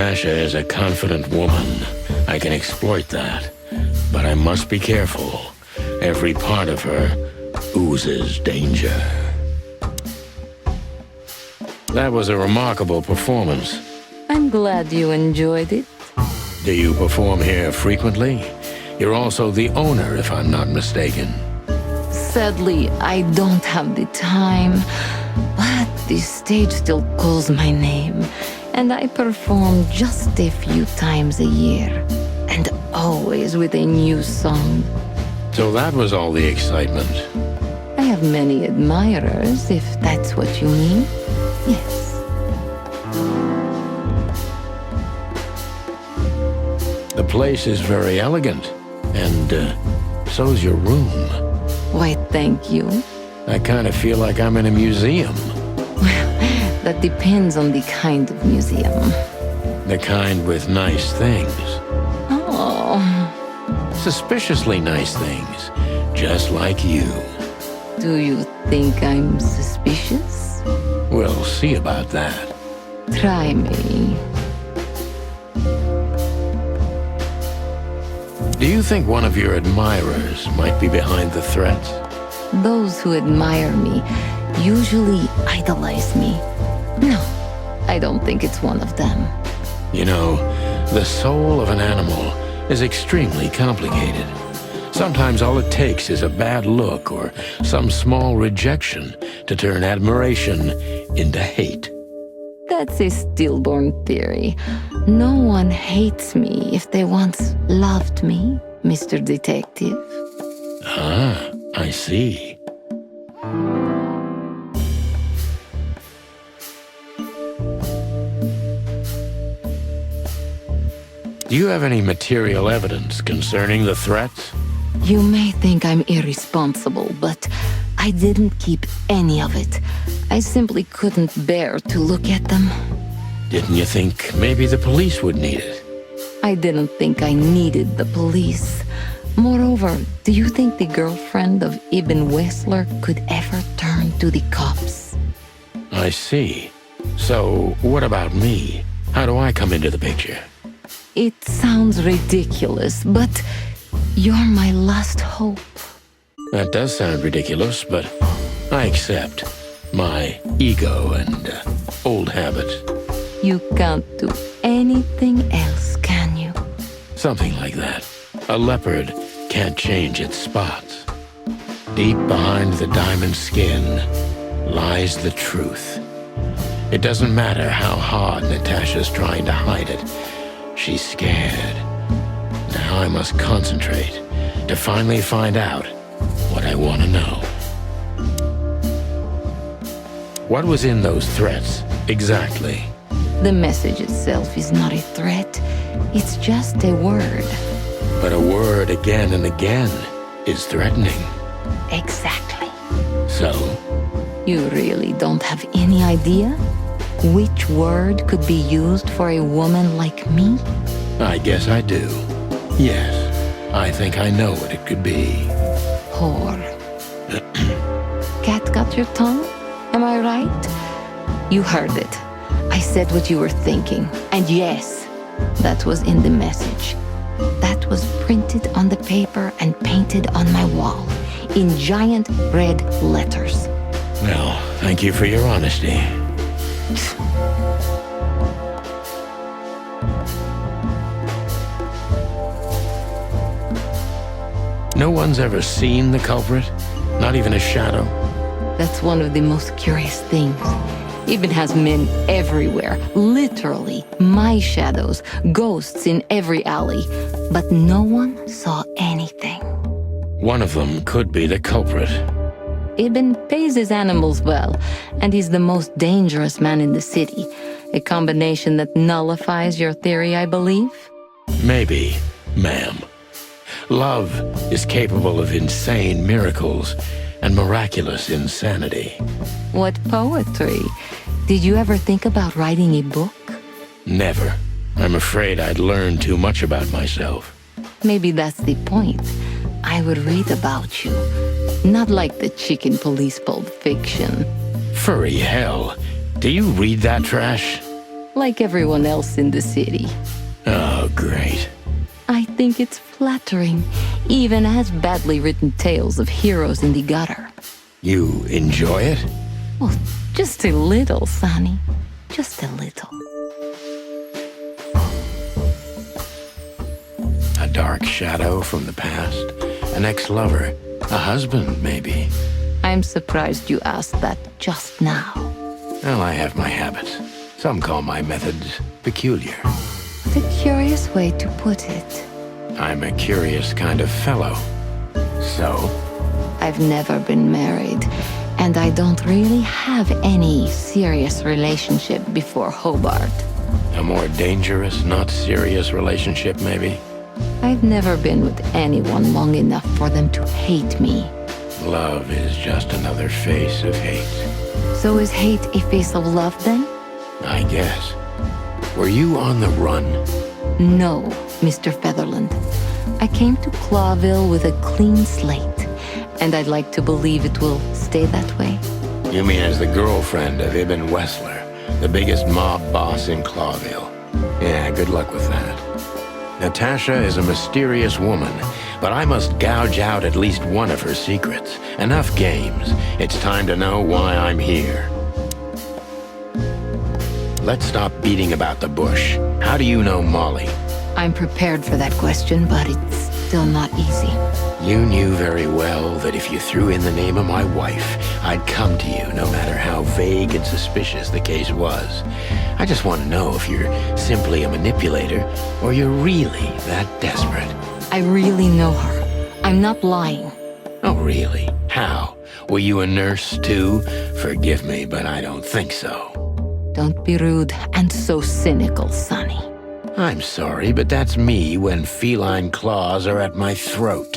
Natasha is a confident woman. I can exploit that. But I must be careful. Every part of her oozes danger. That was a remarkable performance. I'm glad you enjoyed it. Do you perform here frequently? You're also the owner, if I'm not mistaken. Sadly, I don't have the time, but this stage still calls my name, and I perform just a few times a year, and always with a new song. So that was all the excitement. I have many admirers, if that's what you mean. Yes. The place is very elegant, and so's your room. Why, thank you. I kind of feel like I'm in a museum. That depends on the kind of museum. The kind with nice things. Oh, Suspiciously nice things, just like you. do you think I'm suspicious? We'll see about that. Try me. Do you think one of your admirers might be behind the threats? Those who admire me usually idolize me. No, I don't think it's one of them. You know, the soul of an animal is extremely complicated. Sometimes all it takes is a bad look or some small rejection to turn admiration into hate. That's a stillborn theory. No one hates me if they once loved me, Mr. Detective. Ah, I see. Do you have any material evidence concerning the threats? You may think I'm irresponsible, but I didn't keep any of it. I simply couldn't bear to look at them. Didn't you think maybe the police would need it? I didn't think I needed the police. Moreover, do you think the girlfriend of Ibn Wessler could ever turn to the cops? I see. So, what about me? How do I come into the picture? It sounds ridiculous, but you're my last hope. That does sound ridiculous, but I accept. My ego and old habits. You can't do anything else, can you? Something like that. A leopard can't change its spots. Deep behind the diamond skin lies the truth. It doesn't matter how hard Natasha's trying to hide it. She's scared. Now I must concentrate to finally find out what I want to know. What was in those threats, exactly? The message itself is not a threat. It's just a word. But a word again and again is threatening. Exactly. So, You really don't have any idea which word could be used for a woman like me? I guess I do. Yes, I think I know what it could be. Whore. Cat got your tongue? Am I right? You heard it. I said what you were thinking. And yes, that was in the message. That was printed on the paper and painted on my wall in giant red letters. Well, thank you for your honesty. No one's ever seen the culprit? Not even a shadow? That's one of the most curious things. Ibn has men everywhere, literally, my shadows, ghosts in every alley. But no one saw anything. One of them could be the culprit. Ibn pays his animals well, and he's the most dangerous man in the city. A combination that nullifies your theory, I believe? Maybe, ma'am. Love is capable of insane miracles and miraculous insanity. What poetry! Did you ever think about writing a book? Never. I'm afraid I'd learn too much about myself. Maybe that's the point. I would read about you. Not like the chicken police Pulp Fiction. Furry hell. Do you read that trash? like everyone else in the city. Oh, great. I think it's flattering, even as badly written tales of heroes in the gutter. You enjoy it? Well, just a little, Sonny. Just a little. A dark shadow from the past? An ex-lover? A husband, maybe? I'm surprised you asked that just now. Well, I have my habits. Some call my methods peculiar. What a curious way to put it. I'm a curious kind of fellow. So? I've never been married, and I don't really have any serious relationship before Hobart. A more dangerous, not serious relationship, maybe? I've never been with anyone long enough for them to hate me. Love is just another face of hate. So is hate a face of love then? I guess. Were you on the run? No, Mr. Featherland. I came to Clawville with a clean slate, and I'd like to believe it will stay that way. You mean as the girlfriend of Ibn Wessler, the biggest mob boss in Clawville? Yeah, good luck with that. Natasha is a mysterious woman, but I must gouge out at least one of her secrets. Enough games. It's time to know why I'm here. Let's stop beating about the bush. How do you know Molly? I'm prepared for that question, but it's still not easy. You knew very well that if you threw in the name of my wife, I'd come to you no matter how vague and suspicious the case was. I just want to know if you're simply a manipulator or you're really that desperate. I really know her. I'm not lying. Oh, really? How? Were you a nurse, too? Forgive me, but I don't think so. Don't be rude and so cynical, Sonny. I'm sorry, but that's me when feline claws are at my throat.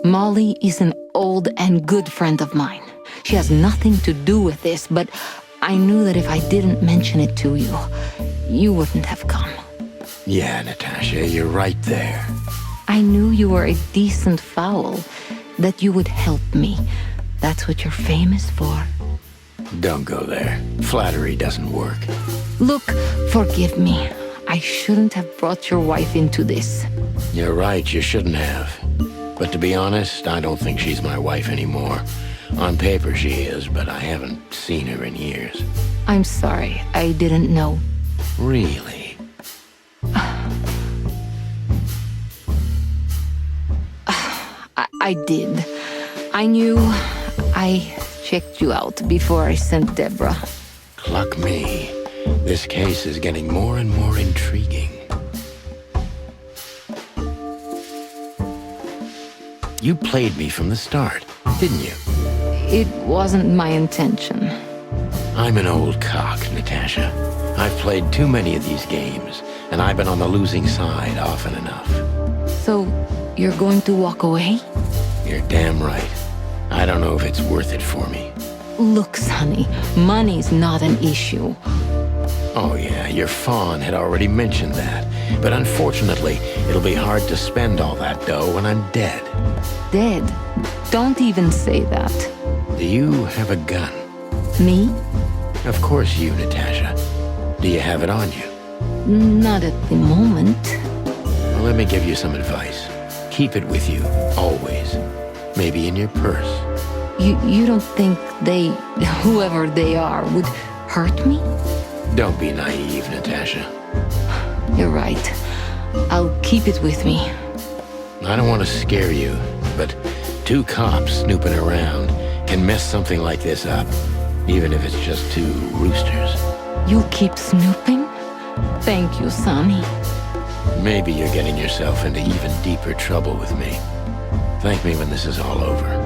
Molly is an old and good friend of mine. She has nothing to do with this, but I knew that if I didn't mention it to you, you wouldn't have come. Yeah, Natasha, you're right there. I knew you were a decent fowl, that you would help me. That's what you're famous for. Don't go there. Flattery doesn't work. Look, forgive me. I shouldn't have brought your wife into this. You're right, you shouldn't have. But to be honest, I don't think she's my wife anymore. On paper she is, but I haven't seen her in years. I'm sorry, I didn't know. Really? I did. I knew. I checked you out before I sent Deborah. Cluck me. This case is getting more and more intriguing. You played me from the start, didn't you? It wasn't my intention. I'm an old cock, Natasha. I've played too many of these games, and I've been on the losing side often enough. So, you're going to walk away? You're damn right. I don't know if it's worth it for me. Look, Sonny, money's not an issue. Oh yeah, your fawn had already mentioned that. But unfortunately, it'll be hard to spend all that dough when I'm dead. Dead? Don't even say that. Do you have a gun? Me? Of course you, Natasha. Do you have it on you? Not at the moment. Well, let me give you some advice. Keep it with you, always. Maybe in your purse. You don't think they, whoever they are, would hurt me? Don't be naive, Natasha. You're right. I'll keep it with me. I don't want to scare you, but 2 cops snooping around can mess something like this up, even if it's just 2 roosters. You'll keep snooping? Thank you, Sonny. Maybe you're getting yourself into even deeper trouble with me. Thank me when this is all over.